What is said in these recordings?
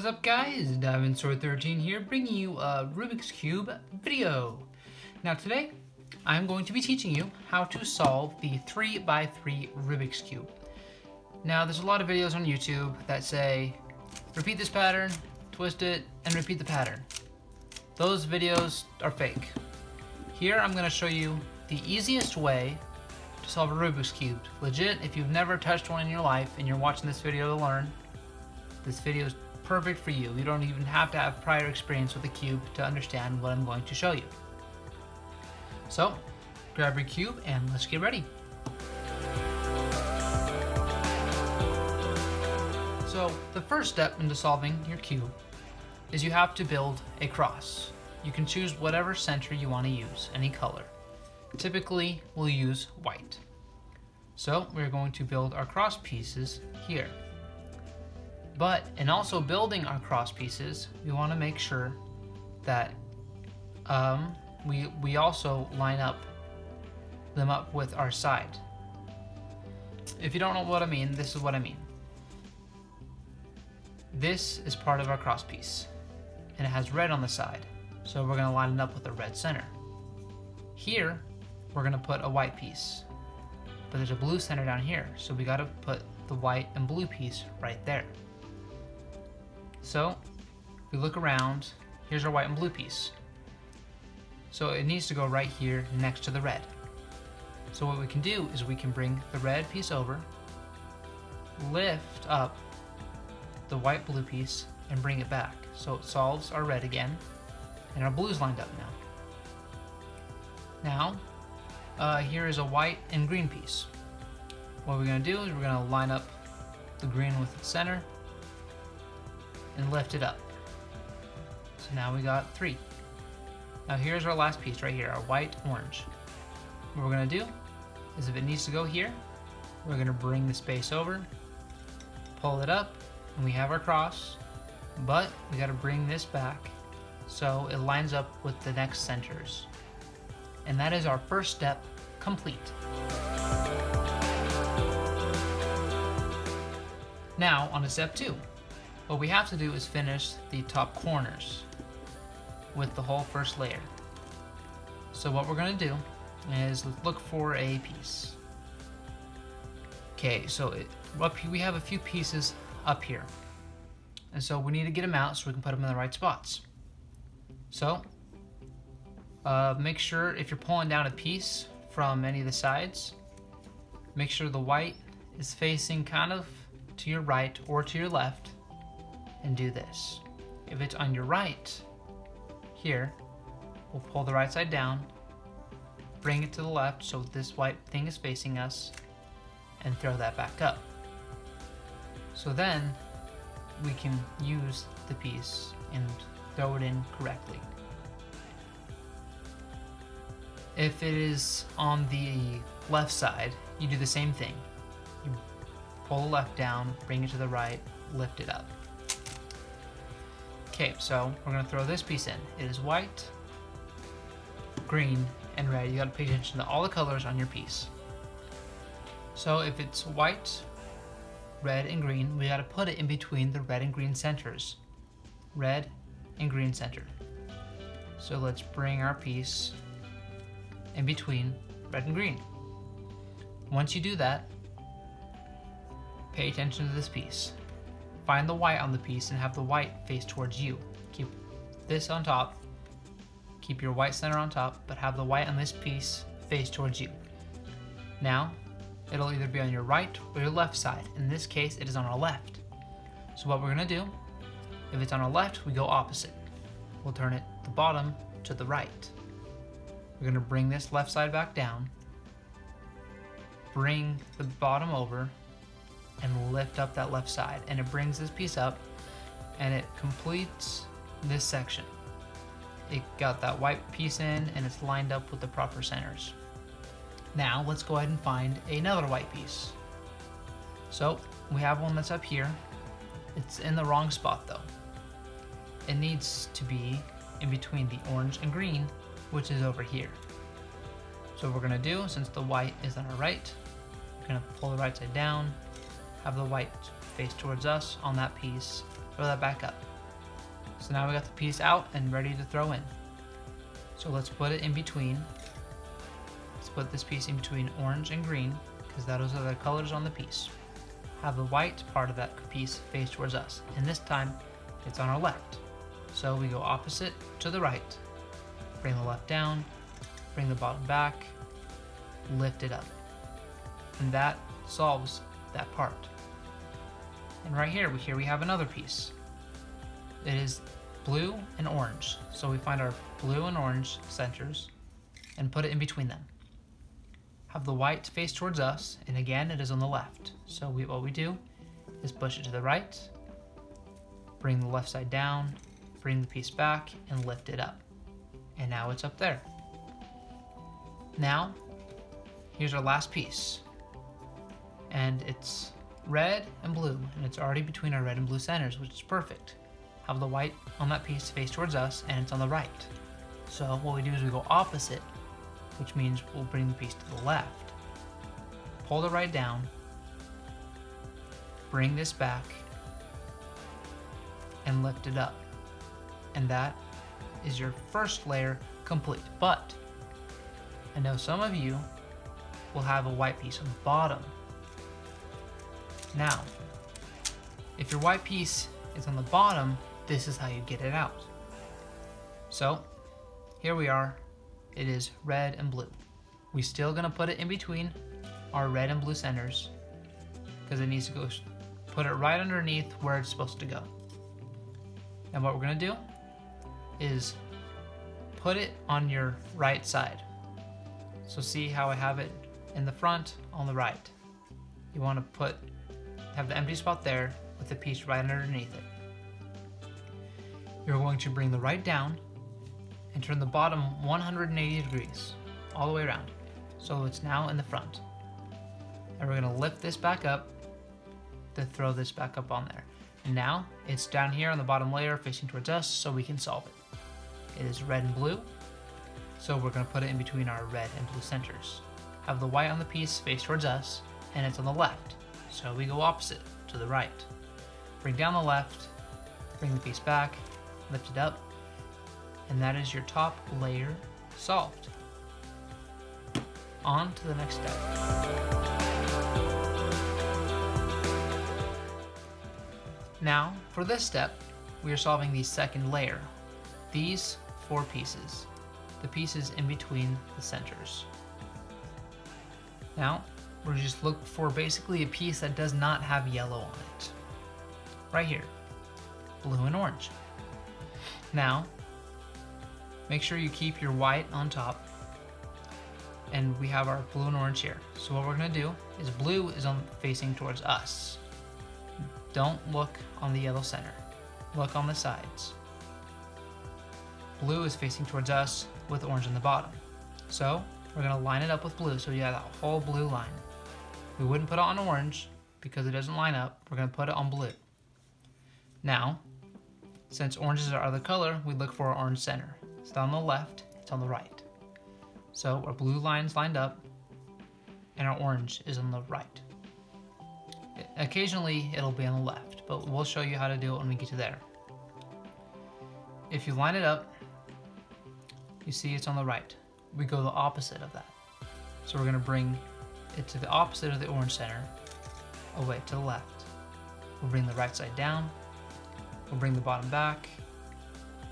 up guys, DiamondSword13 here, bringing you a Rubik's Cube video. Now today, I'm going to be teaching you how to solve the 3x3 Rubik's Cube. Now there's a lot of videos on YouTube that say, repeat this pattern, twist it, and repeat the pattern. Those videos are fake. Here I'm going to show you the easiest way to solve a Rubik's Cube. Legit, if you've never touched one in your life and you're watching this video to learn, this video is perfect for you. You don't even have to have prior experience with a cube to understand what I'm going to show you. So, grab your cube and let's get ready. So, the first step into solving your cube is you have to build a cross. You can choose whatever center you want to use, any color. Typically, we'll use white. So, we're going to build our cross pieces here. But in also building our cross pieces, we want to make sure that we also line them up with our side. If you don't know what I mean, this is what I mean. This is part of our cross piece, and it has red on the side, so we're going to line it up with a red center. Here, we're going to put a white piece, but there's a blue center down here, so we got to put the white and blue piece right there. So, if we look around, here's our white and blue piece. So it needs to go right here next to the red. So what we can do is we can bring the red piece over, lift up the white blue piece, and bring it back. So it solves our red again, and our blue's lined up now. Now, here is a white and green piece. What we're going to do is we're going to line up the green with the center, and lift it up. So now we got 3. Now here's our last piece right here, our white orange. What we're going to do is if it needs to go here, we're going to bring the space over, pull it up, and we have our cross, but we got to bring this back so it lines up with the next centers. And that is our first step complete. Now on to step 2. What we have to do is finish the top corners with the whole first layer. So what we're going to do is look for a piece. Okay, so we have a few pieces up here. And so we need to get them out so we can put them in the right spots. So make sure if you're pulling down a piece from any of the sides, make sure the white is facing kind of to your right or to your left. And do this. If it's on your right, here, we'll pull the right side down, bring it to the left so this white thing is facing us, and throw that back up. So then we can use the piece and throw it in correctly. If it is on the left side, you do the same thing. You pull the left down, bring it to the right, lift it up. Okay, so we're going to throw this piece in. It is white, green, and red. You got to pay attention to all the colors on your piece. So if it's white, red, and green, we got to put it in between the red and green centers. Red and green center. So let's bring our piece in between red and green. Once you do that, pay attention to this piece. Find the white on the piece and have the white face towards you. Keep this on top. Keep your white center on top, but have the white on this piece face towards you. Now, it'll either be on your right or your left side. In this case, it is on our left. So what we're gonna do, if it's on our left, we go opposite. We'll turn it the bottom to the right. We're gonna bring this left side back down, bring the bottom over, and lift up that left side, and it brings this piece up and it completes this section. It got that white piece in and it's lined up with the proper centers. Now let's go ahead and find another white piece. So we have one that's up here. It's in the wrong spot though. It needs to be in between the orange and green, which is over here. So what we're gonna do, since the white is on our right, we're gonna pull the right side down, have the white face towards us on that piece, throw that back up. So now we got the piece out and ready to throw in. So let's put it in between. Let's put this piece in between orange and green, because those are the colors on the piece. Have the white part of that piece face towards us, and this time it's on our left. So we go opposite to the right, bring the left down, bring the bottom back, lift it up, and that solves that part. And right here we have another piece. It is blue and orange, so we find our blue and orange centers and put it in between them. Have the white face towards us, and again it is on the left. So what we do is push it to the right, bring the left side down, bring the piece back, and lift it up. And now it's up there. Now, here's our last piece. And it's red and blue, and it's already between our red and blue centers, which is perfect. Have the white on that piece face towards us, and it's on the right. So what we do is we go opposite, which means we'll bring the piece to the left. Pull the right down, bring this back, and lift it up. And that is your first layer complete. But I know some of you will have a white piece on the bottom. Now, if your white piece is on the bottom, this is how you get it out. So here we are. It is red and blue. We're still gonna put it in between our red and blue centers, because it needs to go, put it right underneath where it's supposed to go. And what we're gonna do is put it on your right side. So see how I have it in the front on the right. You wanna have the empty spot there with the piece right underneath it. You're going to bring the right down and turn the bottom 180 degrees all the way around. So it's now in the front. And we're gonna lift this back up to throw this back up on there. And now it's down here on the bottom layer facing towards us, so we can solve it. It is red and blue, so we're gonna put it in between our red and blue centers. Have the white on the piece face towards us, and it's on the left. So we go opposite to the right. Bring down the left, bring the piece back, lift it up, and that is your top layer solved. On to the next step. Now, for this step, we are solving the second layer. These 4 pieces, the pieces in between the centers. Now, we're just looking for basically a piece that does not have yellow on it. Right here, blue and orange. Now, make sure you keep your white on top, and we have our blue and orange here. So what we're gonna do is blue is facing towards us. Don't look on the yellow center, look on the sides. Blue is facing towards us with orange on the bottom. So we're gonna line it up with blue, so you have that whole blue line. We wouldn't put it on orange because it doesn't line up. We're gonna put it on blue. Now, since orange is our other color, we look for our orange center. It's on the left, it's on the right. So our blue line's lined up, and our orange is on the right. Occasionally, it'll be on the left, but we'll show you how to do it when we get to there. If you line it up, you see it's on the right. We go the opposite of that. So we're gonna bring it to the opposite of the orange center, away to the left. We'll bring the right side down, we'll bring the bottom back,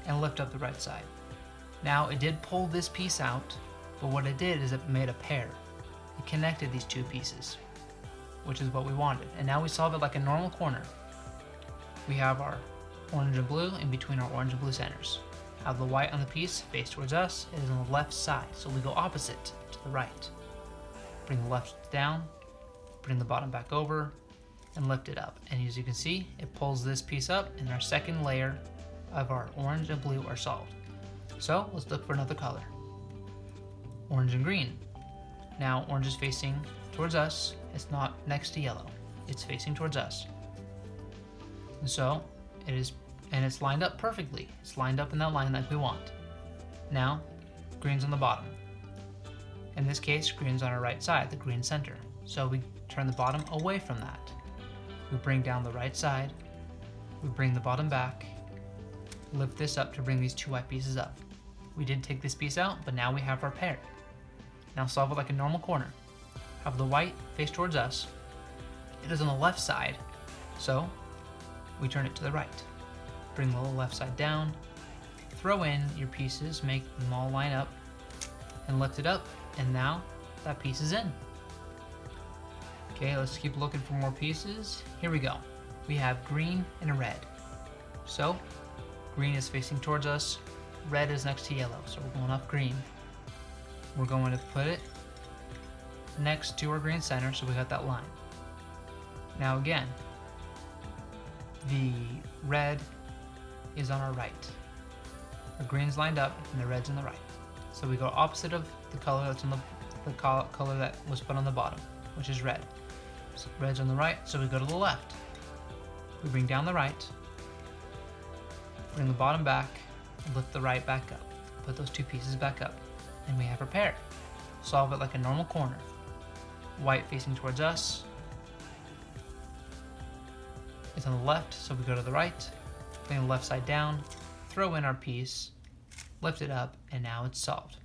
and lift up the right side. Now, it did pull this piece out, but what it did is it made a pair. It connected these 2 pieces, which is what we wanted. And now we solve it like a normal corner. We have our orange and blue in between our orange and blue centers. Have the white on the piece face towards us. It is on the left side, so we go opposite to the right. Bring the left down, bring the bottom back over, and lift it up. And as you can see, it pulls this piece up, and our second layer of our orange and blue are solved. So let's look for another color. Orange and green. Now orange is facing towards us. It's not next to yellow. It's facing towards us. And so it is, and it's lined up perfectly. It's lined up in that line like we want. Now, green's on the bottom. In this case, green's on our right side, the green center. So we turn the bottom away from that. We bring down the right side. We bring the bottom back. lift this up to bring these two white pieces up. We did take this piece out, but now we have our pair. Now solve it like a normal corner. Have the white face towards us. It is on the left side, so we turn it to the right. Bring the left side down, throw in your pieces, make them all line up, and lift it up, and now that piece is in. Okay, let's keep looking for more pieces. Here we go. We have green and a red. So, green is facing towards us, red is next to yellow, so we're going off green. We're going to put it next to our green center, so we got that line. Now again, the red is on our right. The green's lined up and the red's on the right. So we go opposite of the color that's on the color that was put on the bottom, which is red. So red's on the right, so we go to the left. We bring down the right, bring the bottom back, and lift the right back up. Put those two pieces back up, and we have our pair. Solve it like a normal corner. White facing towards us. It's on the left, so we go to the right, bring the left side down, throw in our piece, lift it up, and now it's solved.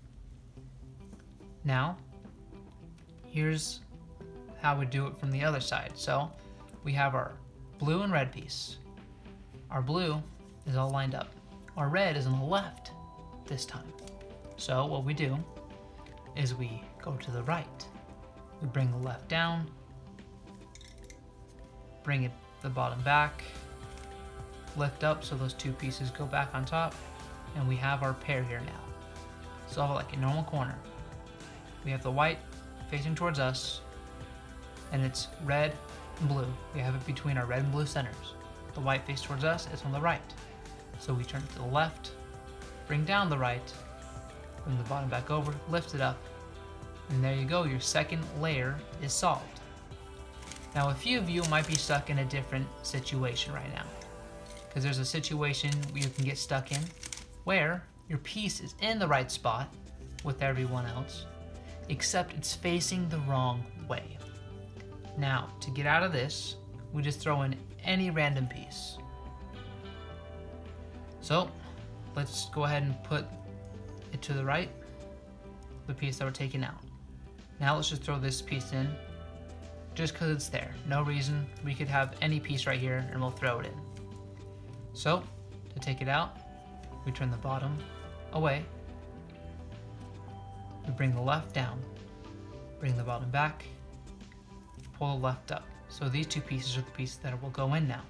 Now, here's how we do it from the other side. So we have our blue and red piece. Our blue is all lined up. Our red is on the left this time. So what we do is we go to the right. We bring the left down, bring it the bottom back, lift up so those two pieces go back on top, and we have our pair here now. Solve it like a normal corner. We have the white facing towards us, and it's red and blue. We have it between our red and blue centers. The white face towards us is on the right. So we turn it to the left, bring down the right, bring the bottom back over, lift it up, and there you go, your second layer is solved. Now a few of you might be stuck in a different situation right now, because there's a situation you can get stuck in where your piece is in the right spot with everyone else, except it's facing the wrong way. Now, to get out of this, we just throw in any random piece. So, let's go ahead and put it to the right, the piece that we're taking out. Now let's just throw this piece in, just because it's there. No reason. We could have any piece right here and we'll throw it in. So, to take it out, we turn the bottom away. We bring the left down, bring the bottom back, pull the left up. So these two pieces are the pieces that will go in now.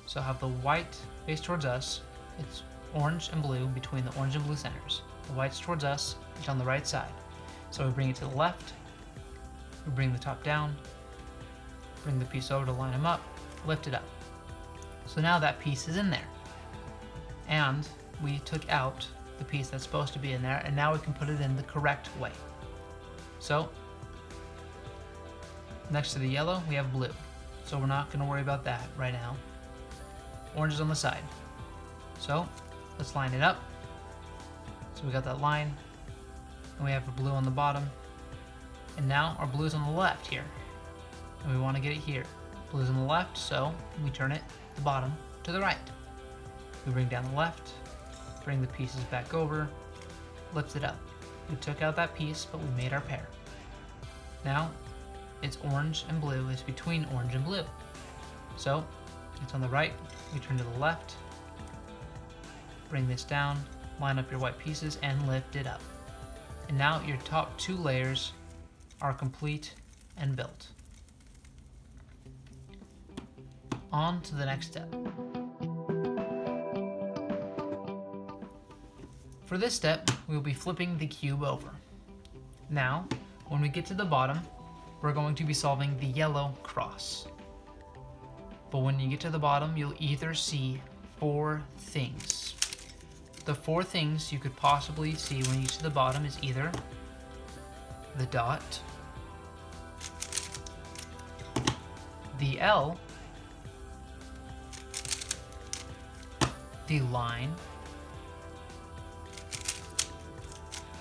So have the white face towards us. It's orange and blue between the orange and blue centers. The white's towards us, it's on the right side. So we bring it to the left, we bring the top down, bring the piece over to line them up, lift it up. So now that piece is in there. And we took out the piece that's supposed to be in there, and now we can put it in the correct way. So, next to the yellow, we have blue. So we're not gonna worry about that right now. Orange is on the side. So, let's line it up. So we got that line, and we have the blue on the bottom. And now our blue's on the left here. And we wanna get it here. Blue's on the left, so we turn it, the bottom, to the right. We bring down the left, bring the pieces back over, lift it up. We took out that piece, but we made our pair. Now, it's orange and blue, it's between orange and blue. So, it's on the right, we turn to the left, bring this down, line up your white pieces, and lift it up. And now your top two layers are complete and built. On to the next step. For this step, we will be flipping the cube over. Now, when we get to the bottom, we're going to be solving the yellow cross. But when you get to the bottom, you'll either see 4 things. The 4 things you could possibly see when you get to the bottom is either the dot, the L, the line,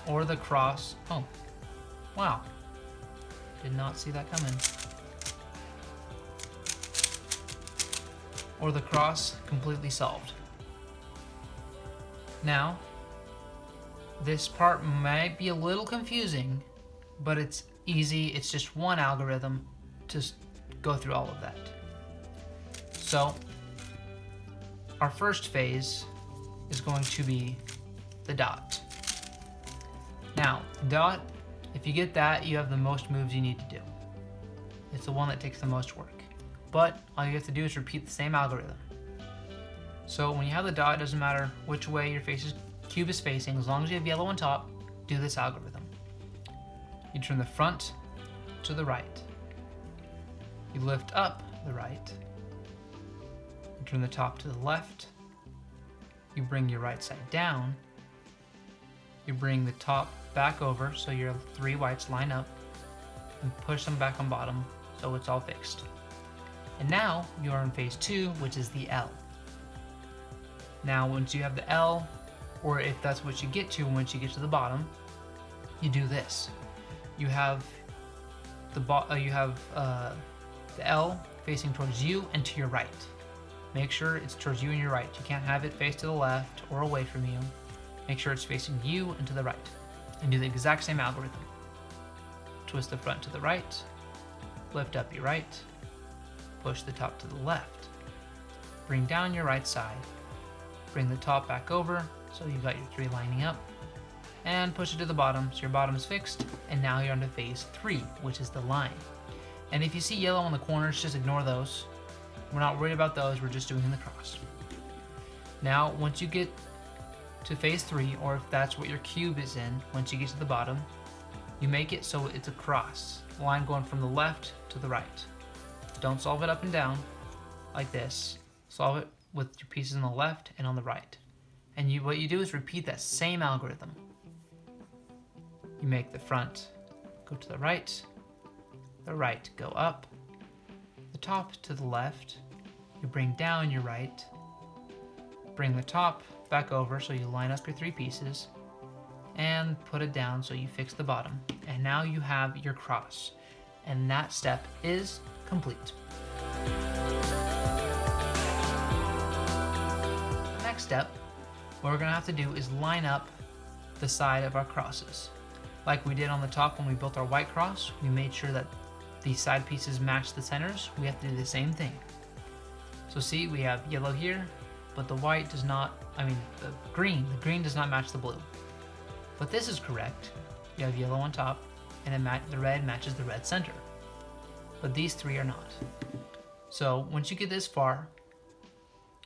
or the cross. Oh, wow. Did not see that coming. Or the cross completely solved. Now, this part might be a little confusing, but it's easy. It's just one algorithm to go through all of that. So, our first phase is going to be the dot. Now, dot, if you get that, you have the most moves you need to do. It's the one that takes the most work. But all you have to do is repeat the same algorithm. So when you have the dot, it doesn't matter which way your cube is facing, as long as you have yellow on top, do this algorithm. You turn the front to the right. You lift up the right. You turn the top to the left. You bring your right side down. You bring the top back over so your 3 whites line up, and push them back on bottom so it's all fixed. And now you are in phase 2, which is the L. Now once you have the L, or if that's what you get to once you get to the bottom, you do this. You have the L facing towards you and to your right. Make sure it's towards you and your right. You can't have it face to the left or away from you. Make sure it's facing you and to the right. And do the exact same algorithm. Twist the front to the right, lift up your right, push the top to the left, bring down your right side, bring the top back over so you've got your 3 lining up, and push it to the bottom so your bottom is fixed. And now you're on to phase 3, which is the line. And if you see yellow on the corners, just ignore those. We're not worried about those, we're just doing the cross. Now once you get to phase 3, or if that's what your cube is in, once you get to the bottom, you make it so it's a cross, a line going from the left to the right. Don't solve it up and down like this. Solve it with your pieces on the left and on the right. And what you do is repeat that same algorithm. You make the front go to the right go up, the top to the left, you bring down your right, bring the top back over so you line up your 3 pieces, and put it down so you fix the bottom. And now you have your cross, and that step is complete. The next step, what we're going to have to do is line up the side of our crosses. Like we did on the top when we built our white cross, we made sure that the side pieces match the centers. We have to do the same thing. So see, we have yellow here, but the white does not, the green does not match the blue. But this is correct. You have yellow on top, and the red matches the red center. But these 3 are not. So once you get this far,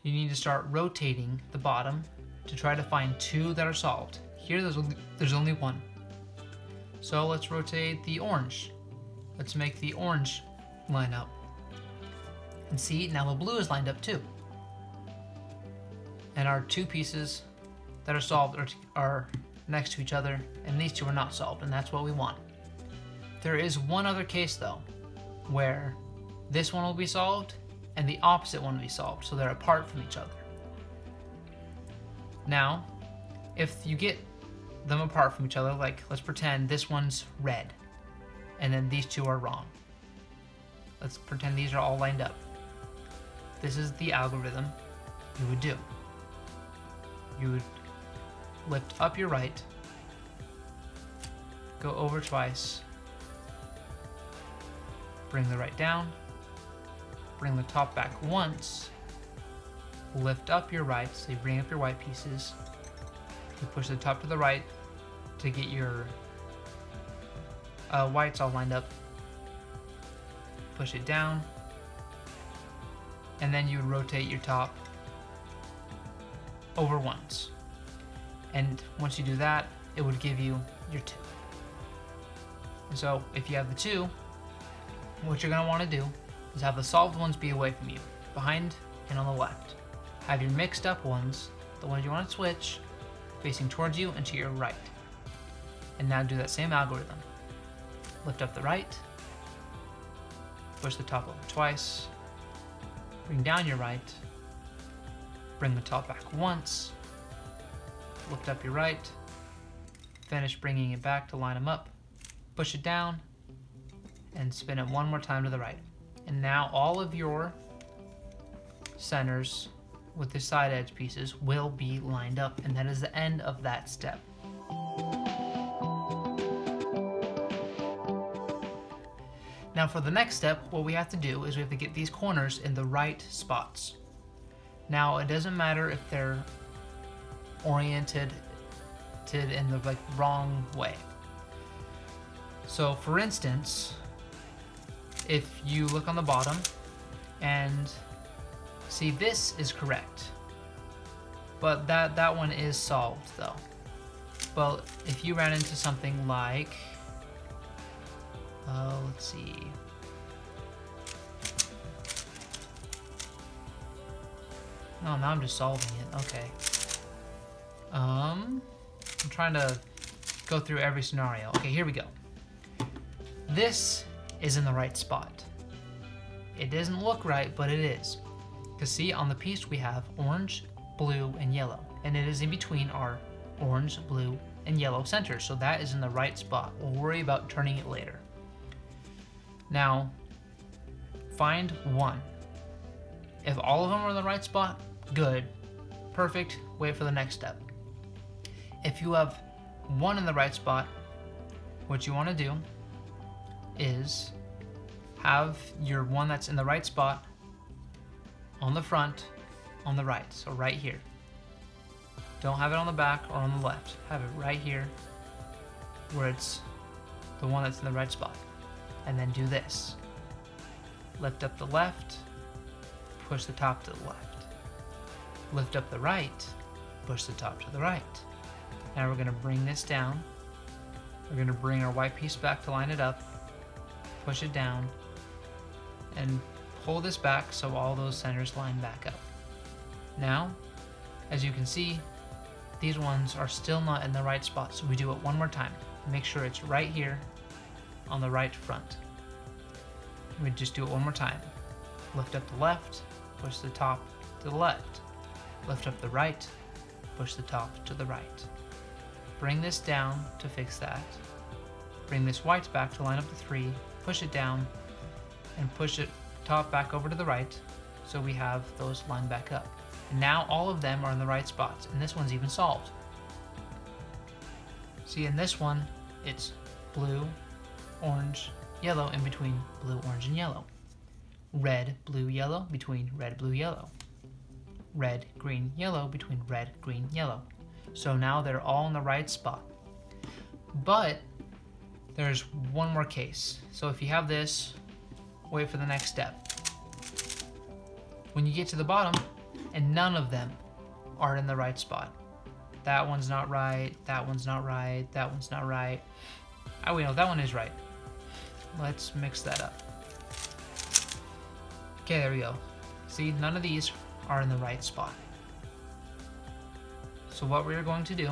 you need to start rotating the bottom to try to find 2 that are solved. Here there's only 1. So let's rotate the orange. Let's make the orange line up. And see, now the blue is lined up too. And our 2 pieces that are solved are next to each other, and these 2 are not solved, and that's what we want. There is one other case though, where this one will be solved and the opposite one will be solved, so they're apart from each other. Now, if you get them apart from each other, like let's pretend this one's red, and then these 2 are wrong. Let's pretend these are all lined up. This is the algorithm you would do. You would lift up your right, go over twice, bring the right down, bring the top back once, lift up your right, so you bring up your white pieces, you push the top to the right to get your whites all lined up, push it down, and then you would rotate your top over once. And once you do that, it would give you your 2. So if you have the 2, what you're going to want to do is have the solved ones be away from you, behind and on the left. Have your mixed up ones, the ones you want to switch, facing towards you and to your right. And now do that same algorithm. Lift up the right, push the top over twice, bring down your right, bring the top back once, lift up your right, finish bringing it back to line them up, push it down, and spin it one more time to the right. And now all of your centers with the side edge pieces will be lined up, and that is the end of that step. Now for the next step, what we have to do is we have to get these corners in the right spots. Now it doesn't matter if they're oriented in the wrong way. So for instance, if you look on the bottom and see, this is correct, but that one is solved though. Well, if you ran into something like, let's see. No, now I'm just solving it. Okay. I'm trying to go through every scenario. Okay, here we go. This is in the right spot. It doesn't look right, but it is. Because see, on the piece we have orange, blue, and yellow. And it is in between our orange, blue, and yellow centers. So that is in the right spot. We'll worry about turning it later. Now, find one. If all of them are in the right spot, good, perfect, wait for the next step. If you have one in the right spot, what you want to do is have your one that's in the right spot on the front, on the right, so right here. Don't have it on the back or on the left. Have it right here where it's the one that's in the right spot. And then do this. Lift up the left, push the top to the left. Lift up the right, push the top to the right. Now we're going to bring this down. We're going to bring our white piece back to line it up, push it down, and pull this back so all those centers line back up. Now, as you can see, these ones are still not in the right spot, so we do it one more time. Make sure it's right here on the right front. We just do it one more time. Lift up the left, push the top to the left. Lift up the right, push the top to the right. Bring this down to fix that. Bring this white back to line up the 3, push it down, and push it top back over to the right so we have those lined back up. And now all of them are in the right spots, and this one's even solved. See, in this one, it's blue, orange, yellow in between blue, orange, and yellow. Red, blue, yellow between red, blue, yellow. Red, green, yellow between red, green, yellow. So now they're all in the right spot. But there's one more case. So if you have this, wait for the next step. When you get to the bottom and none of them are in the right spot. That one's not right, that one's not right, that one's not right. Oh wait, no, that one is right. Let's mix that up. Okay, there we go. See, none of these are in the right spot. So what we're going to do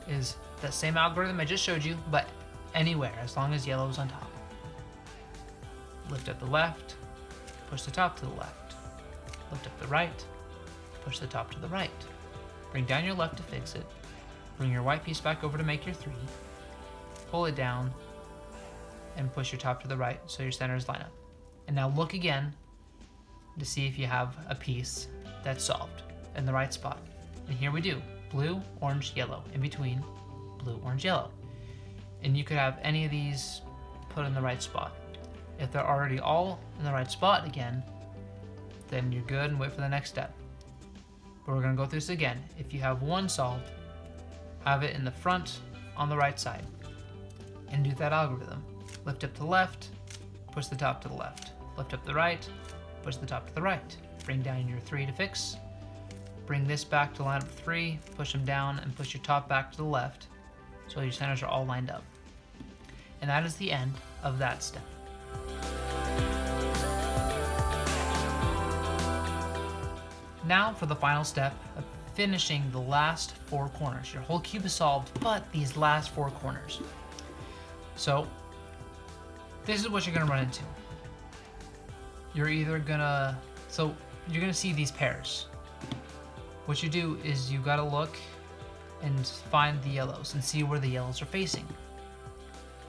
is that same algorithm I just showed you, but anywhere, as long as yellow is on top. Lift up the left, push the top to the left. Lift up the right, push the top to the right. Bring down your left to fix it. Bring your white piece back over to make your 3. Pull it down and push your top to the right so your centers line up. And now look again to see if you have a piece that's solved in the right spot. And here we do. Blue, orange, yellow. In between, blue, orange, yellow. And you could have any of these put in the right spot. If they're already all in the right spot again, then you're good and wait for the next step. But we're going to go through this again. If you have one solved, have it in the front on the right side. And do that algorithm. Lift up to the left, push the top to the left. Lift up the right, push the top to the right. Bring down your 3 to fix. Bring this back to line up 3, push them down, and push your top back to the left so your centers are all lined up. And that is the end of that step. Now for the final step of finishing the last 4 corners. Your whole cube is solved, but these last 4 corners. So this is what you're gonna run into. You're gonna see these pairs. What you do is you gotta look and find the yellows and see where the yellows are facing.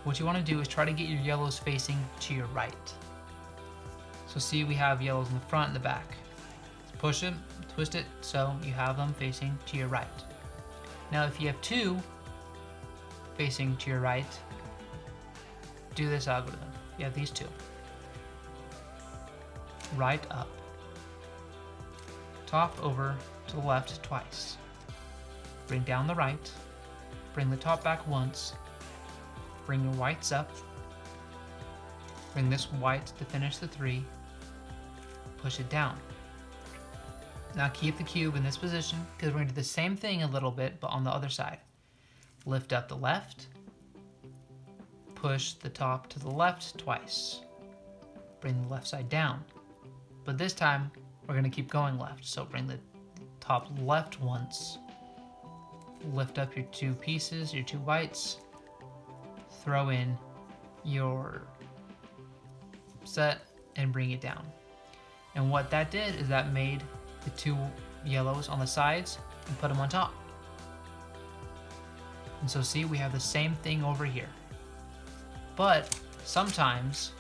What you wanna do is try to get your yellows facing to your right. So see, we have yellows in the front and the back. Push it twist it so you have them facing to your right. Now if you have two facing to your right, do this algorithm. You have these two. Right up. Top over to the left twice. Bring down the right. Bring the top back once. Bring your whites up. Bring this white to finish the 3. Push it down. Now keep the cube in this position because we're going to do the same thing a little bit but on the other side. Lift up the left. Push the top to the left twice. Bring the left side down. But this time we're going to keep going left. So bring the top left once. Lift up your 2 pieces, your 2 whites. Throw in your set and bring it down. And what that did is that made the 2 yellows on the sides and put them on top. And so see, we have the same thing over here. But sometimes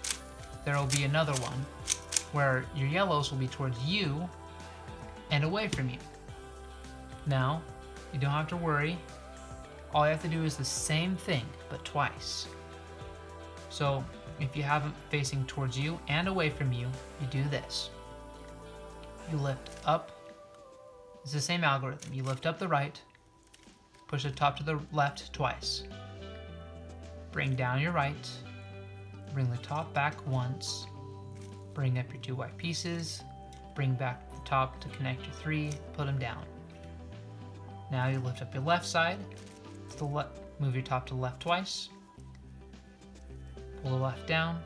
there will be another one where your yellows will be towards you and away from you. Now, you don't have to worry. All you have to do is the same thing, but twice. So if you have them facing towards you and away from you, you do this. You lift up. It's the same algorithm. You lift up the right, push the top to the left twice. Bring down your right, bring the top back once, bring up your 2 white pieces, bring back the top to connect your 3, put them down. Now you lift up your left side, to the left, move your top to the left twice, pull the left down,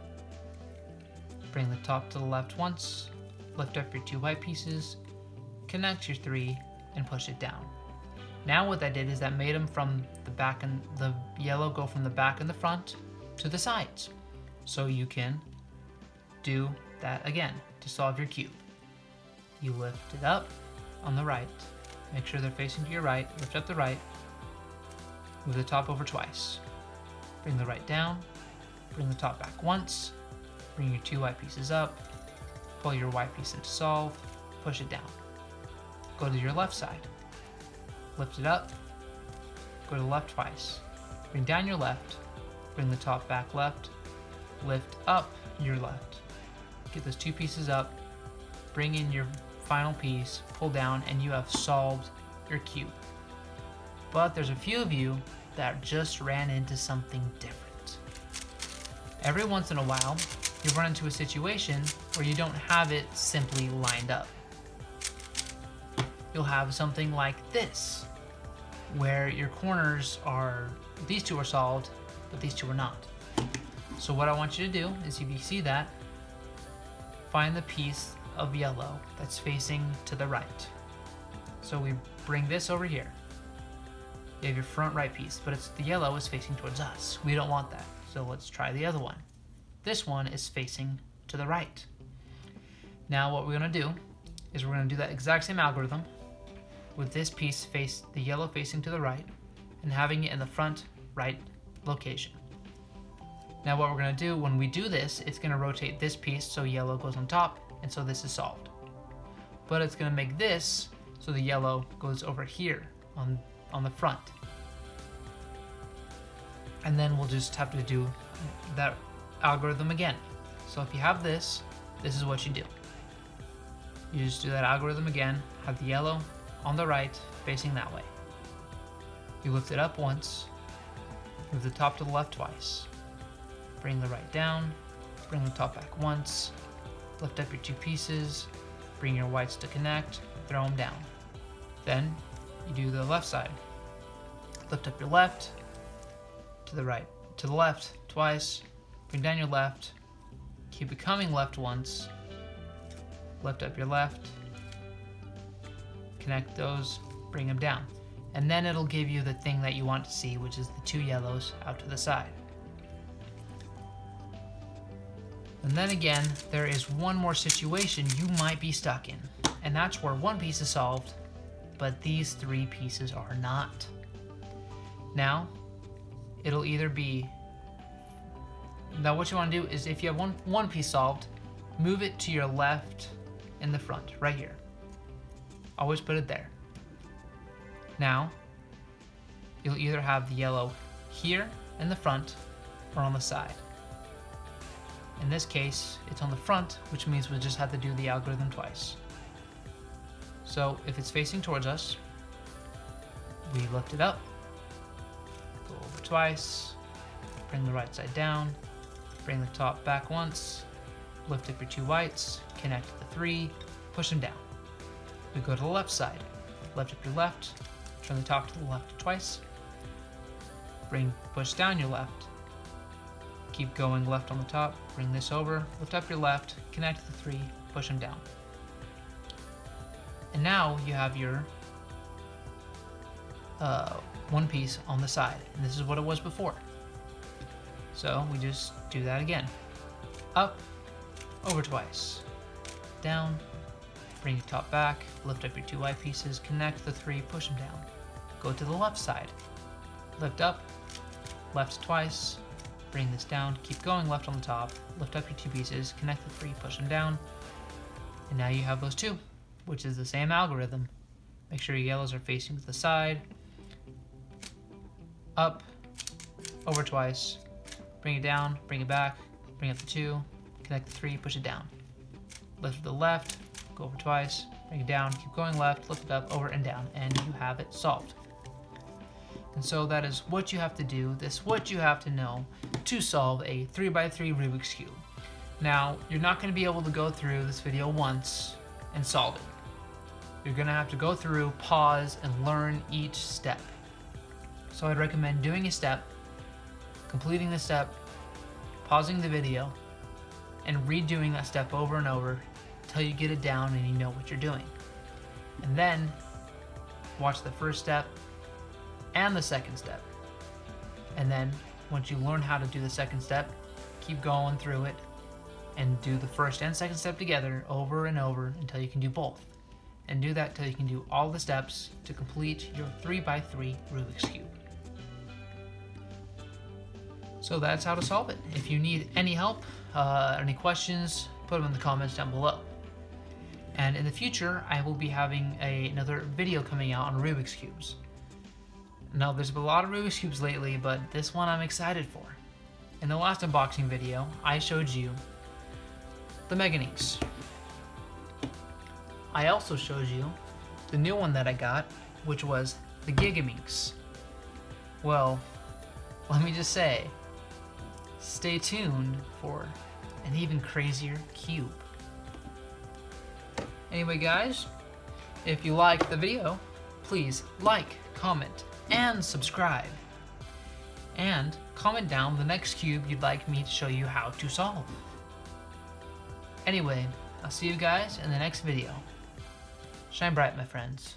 bring the top to the left once, lift up your 2 white pieces, connect your 3, and push it down. Now what that did is that made them from the back and the yellow go from the back and the front to the sides. So you can do that again to solve your cube. You lift it up on the right, make sure they're facing to your right, lift up the right, move the top over twice, bring the right down, bring the top back once, bring your 2 white pieces up, pull your white piece into solve, push it down. Go to your left side, lift it up, go to the left twice, bring down your left, bring the top back left, lift up your left, get those 2 pieces up, bring in your final piece, pull down, and you have solved your cube. But there's a few of you that just ran into something different. Every once in a while, you run into a situation where you don't have it simply lined up. You'll have something like this, where your corners are, these 2 are solved, but these 2 are not. So what I want you to do is, if you see that, find the piece of yellow that's facing to the right. So we bring this over here. You have your front right piece, but the yellow is facing towards us. We don't want that. So let's try the other one. This one is facing to the right. Now what we're going to do is we're going to do that exact same algorithm with this piece the yellow facing to the right and having it in the front right location. Now what we're going to do when we do this, it's going to rotate this piece so yellow goes on top, and so this is solved. But it's going to make this so the yellow goes over here on the front. And then we'll just have to do that algorithm again. So if you have this is what you do. You just do that algorithm again, have the yellow on the right facing that way. You lift it up once, move the top to the left twice, bring the right down, bring the top back once, lift up your 2 pieces, bring your whites to connect, throw them down. Then you do the left side. Lift up your left, to the right, to the left twice, bring down your left, keep it coming left once, lift up your left, connect those, bring them down. And then it'll give you the thing that you want to see, which is the 2 yellows out to the side. And then again, there is one more situation you might be stuck in, and that's where 1 piece is solved, but these 3 pieces are not. Now, it'll either be, now what you want to do is, if you have one piece solved, move it to your left in the front, right here. Always put it there. Now, you'll either have the yellow here in the front or on the side. In this case, it's on the front, which means we'll just have to do the algorithm twice. So if it's facing towards us, we lift it up, go over twice, bring the right side down, bring the top back once, lift up your 2 whites, connect the 3, push them down. We go to the left side, lift up your left, turn the top to the left twice, push down your left, keep going left on the top, bring this over, lift up your left, connect the 3, push them down. And now you have your one piece on the side, and this is what it was before. So we just do that again. Up, over twice, down, bring your top back, lift up your 2 white pieces, connect the 3, push them down. Go to the left side, lift up, left twice, bring this down, keep going left on the top, lift up your 2 pieces, connect the 3, push them down, and now you have those 2, which is the same algorithm. Make sure your yellows are facing to the side, up, over twice, bring it down, bring it back, bring up the 2, connect the 3, push it down. Lift to the left, go over twice, bring it down, keep going left, lift it up, over and down, and you have it solved. And so that is what you have to do, what you have to know to solve a 3x3 Rubik's Cube. Now, you're not going to be able to go through this video once and solve it. You're going to have to go through, pause, and learn each step. So I'd recommend doing a step, completing the step, pausing the video, and redoing that step over and over until you get it down and you know what you're doing. And then watch the first step and the second step. And then once you learn how to do the second step, keep going through it and do the first and second step together over and over until you can do both. And do that till you can do all the steps to complete your 3x3 Rubik's Cube. So that's how to solve it. If you need any help, any questions, put them in the comments down below. And in the future, I will be having another video coming out on Rubik's Cubes. Now, there's been a lot of Rubik's Cubes lately, but this one I'm excited for. In the last unboxing video, I showed you the Meganinks. I also showed you the new one that I got, which was the Gigaminks. Well, let me just say, stay tuned for an even crazier cube. Anyway guys, if you liked the video, please like, comment, and subscribe. And comment down the next cube you'd like me to show you how to solve. Anyway, I'll see you guys in the next video. Shine bright, my friends.